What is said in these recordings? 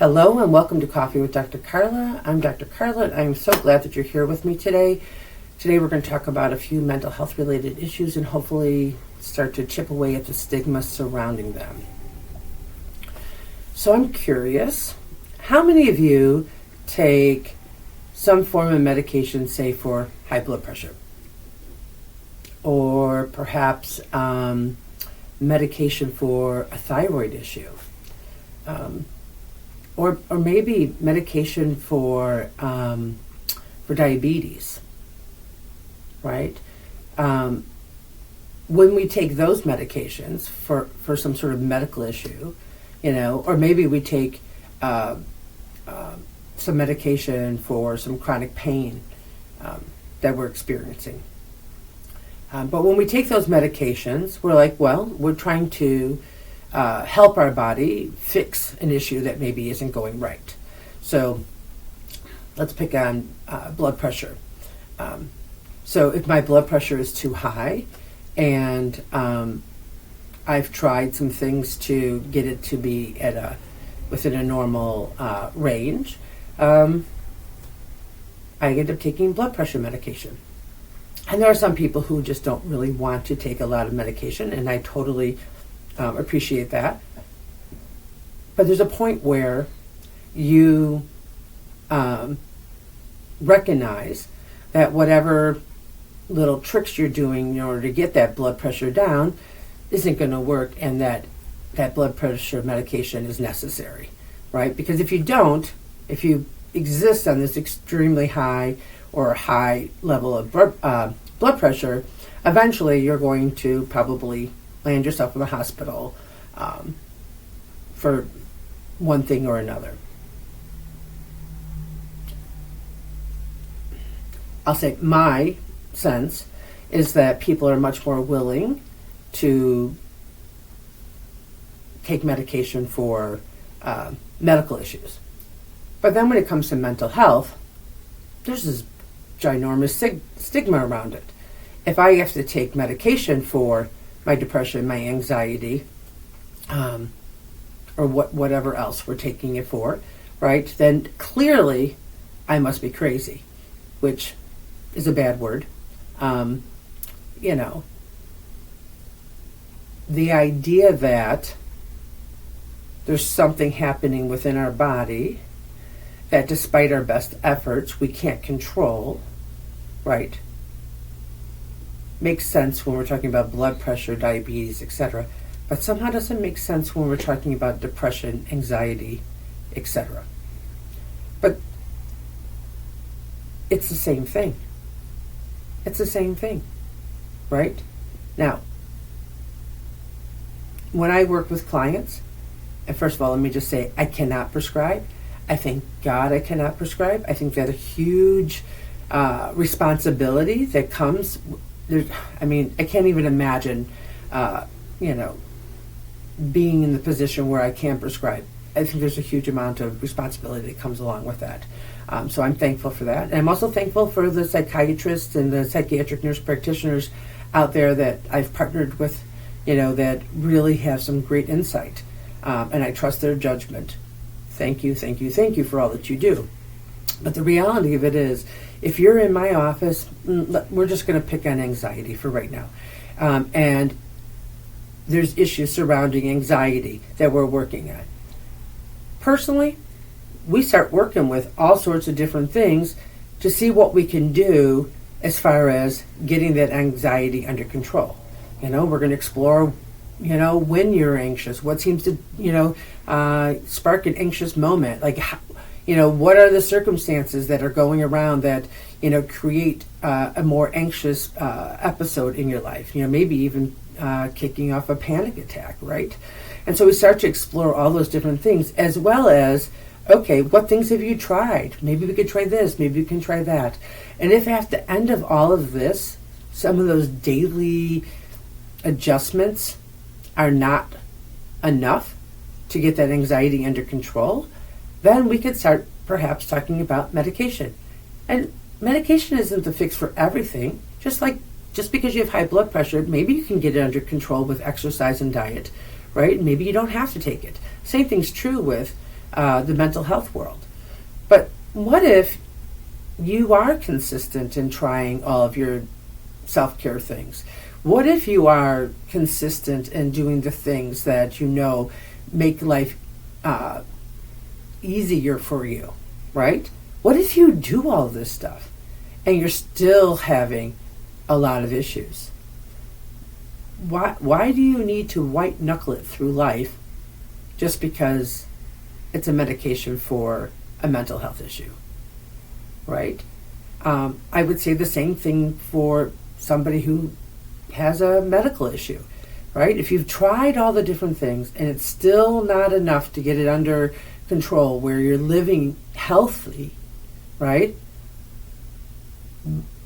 Hello and welcome to Coffee with Dr. Carla. I'm Dr. Carla and I'm so glad that you're here with me today. Today we're going to talk about a few mental health related issues and hopefully start to chip away at the stigma surrounding them. So I'm curious, how many of you take some form of medication, say for high blood pressure? Or perhaps medication for a thyroid issue? Or maybe medication for diabetes, right? When we take those medications for some sort of medical issue, or maybe we take some medication for some chronic pain that we're experiencing. But when we take those medications, we're like, well, we're trying to help our body fix an issue that maybe isn't going right. So let's pick on blood pressure. So if my blood pressure is too high and I've tried some things to get it to be at within a normal range, I end up taking blood pressure medication. And there are some people who just don't really want to take a lot of medication, and I totally appreciate that. But there's a point where you recognize that whatever little tricks you're doing in order to get that blood pressure down isn't going to work, and that blood pressure medication is necessary, right? Because if you exist on this extremely high or high level of blood pressure, eventually you're going to probably land yourself in the hospital for one thing or another. I'll say my sense is that people are much more willing to take medication for medical issues. But then when it comes to mental health, there's this ginormous stigma around it. If I have to take medication for my depression, my anxiety, or whatever else we're taking it for, right, then clearly I must be crazy, which is a bad word. The idea that there's something happening within our body that despite our best efforts we can't control, right, makes sense when we're talking about blood pressure, diabetes, etc., but somehow doesn't make sense when we're talking about depression, anxiety, etc. But it's the same thing. It's the same thing, right? Now, when I work with clients, and first of all, let me just say, I cannot prescribe. I thank God I cannot prescribe. I think that's a huge responsibility that comes. I can't even imagine, being in the position where I can prescribe. I think there's a huge amount of responsibility that comes along with that. So I'm thankful for that. And I'm also thankful for the psychiatrists and the psychiatric nurse practitioners out there that I've partnered with, that really have some great insight. And I trust their judgment. Thank you for all that you do. But the reality of it is, if you're in my office, we're just going to pick on anxiety for right now. And there's issues surrounding anxiety that we're working on. Personally, we start working with all sorts of different things to see what we can do as far as getting that anxiety under control. We're going to explore, when you're anxious, what seems to, spark an anxious moment. Like, what are the circumstances that are going around that, create a more anxious episode in your life? Maybe even kicking off a panic attack, right? And so we start to explore all those different things, as well as, okay, what things have you tried? Maybe we could try this, maybe we can try that. And if at the end of all of this, some of those daily adjustments are not enough to get that anxiety under control, then we could start perhaps talking about medication. And medication isn't the fix for everything. Just because you have high blood pressure, maybe you can get it under control with exercise and diet, right? Maybe you don't have to take it. Same thing's true with the mental health world. But what if you are consistent in trying all of your self-care things? What if you are consistent in doing the things that you know make life easier for you, right? What if you do all this stuff and you're still having a lot of issues? Why do you need to white knuckle it through life just because it's a medication for a mental health issue, right? I would say the same thing for somebody who has a medical issue, right? If you've tried all the different things and it's still not enough to get it under control where you're living healthy, right?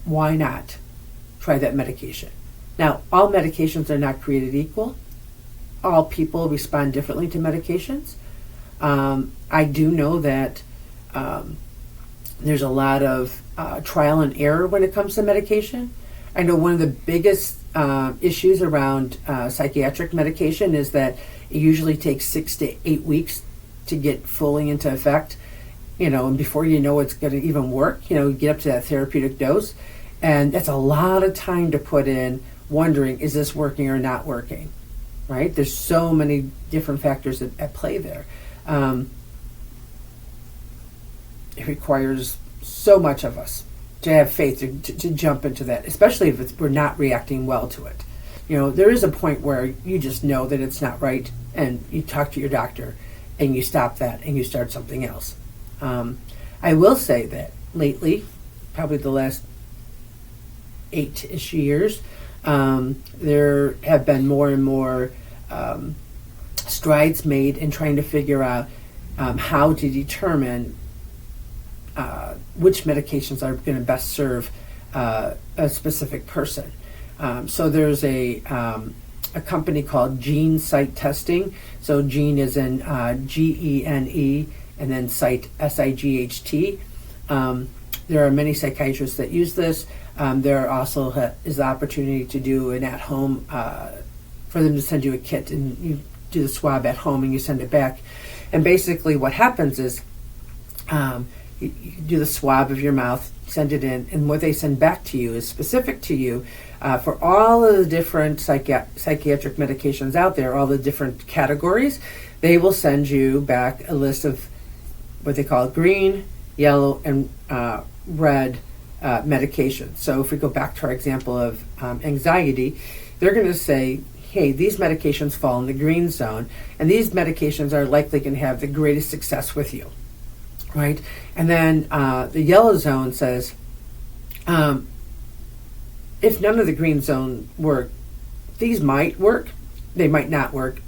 Why not try that medication? Now, all medications are not created equal. All people respond differently to medications. I do know that there's a lot of trial and error when it comes to medication. I know one of the biggest issues around psychiatric medication is that it usually takes 6 to 8 weeks to get fully into effect, and before you know it's going to even work, you get up to that therapeutic dose. And that's a lot of time to put in wondering, is this working or not working, right? There's so many different factors at play there. It requires so much of us to have faith to jump into that, especially if we're not reacting well to it. There is a point where you just know that it's not right, and you talk to your doctor, and you stop that, and you start something else. I will say that lately, probably the last 8-ish years, there have been more and more strides made in trying to figure out how to determine which medications are going to best serve a specific person. So there's a company called Gene Site Testing. So Gene is in GENE, and then Site SIGHT. There are many psychiatrists that use this. There also is the opportunity to do an at-home, for them to send you a kit, and you do the swab at home and you send it back. And basically what happens is you do the swab of your mouth, send it in, and what they send back to you is specific to you for all of the different psychiatric medications out there, all the different categories. They will send you back a list of what they call green, yellow, and red medications. So if we go back to our example of anxiety, they're going to say, hey, these medications fall in the green zone, and these medications are likely going to have the greatest success with you, right? And then the yellow zone says, if none of the green zone work, these might work, they might not work.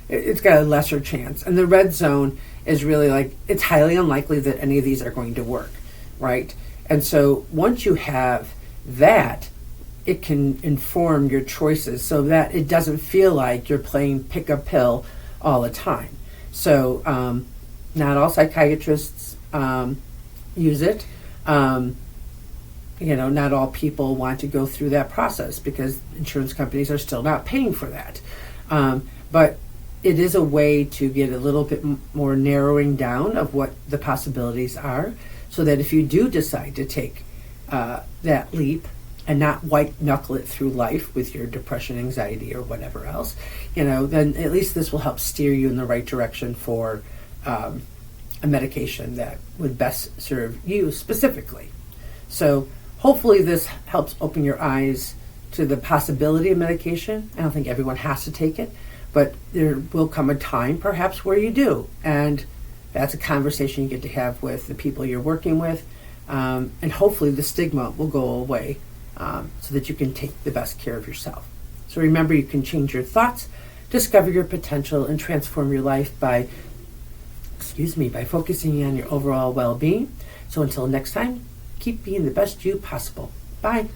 It's got a lesser chance. And the red zone is really like, it's highly unlikely that any of these are going to work, right? And so once you have that, it can inform your choices so that it doesn't feel like you're playing pick a pill all the time. So not all psychiatrists use it. Not all people want to go through that process because insurance companies are still not paying for that. But it is a way to get a little bit more narrowing down of what the possibilities are, so that if you do decide to take that leap and not white knuckle it through life with your depression, anxiety, or whatever else, then at least this will help steer you in the right direction for a medication that would best serve you specifically. So hopefully this helps open your eyes to the possibility of medication. I don't think everyone has to take it, but there will come a time perhaps where you do. And that's a conversation you get to have with the people you're working with. And hopefully the stigma will go away so that you can take the best care of yourself. So remember, you can change your thoughts, discover your potential, and transform your life by focusing on your overall well-being. So until next time, keep being the best you possible. Bye.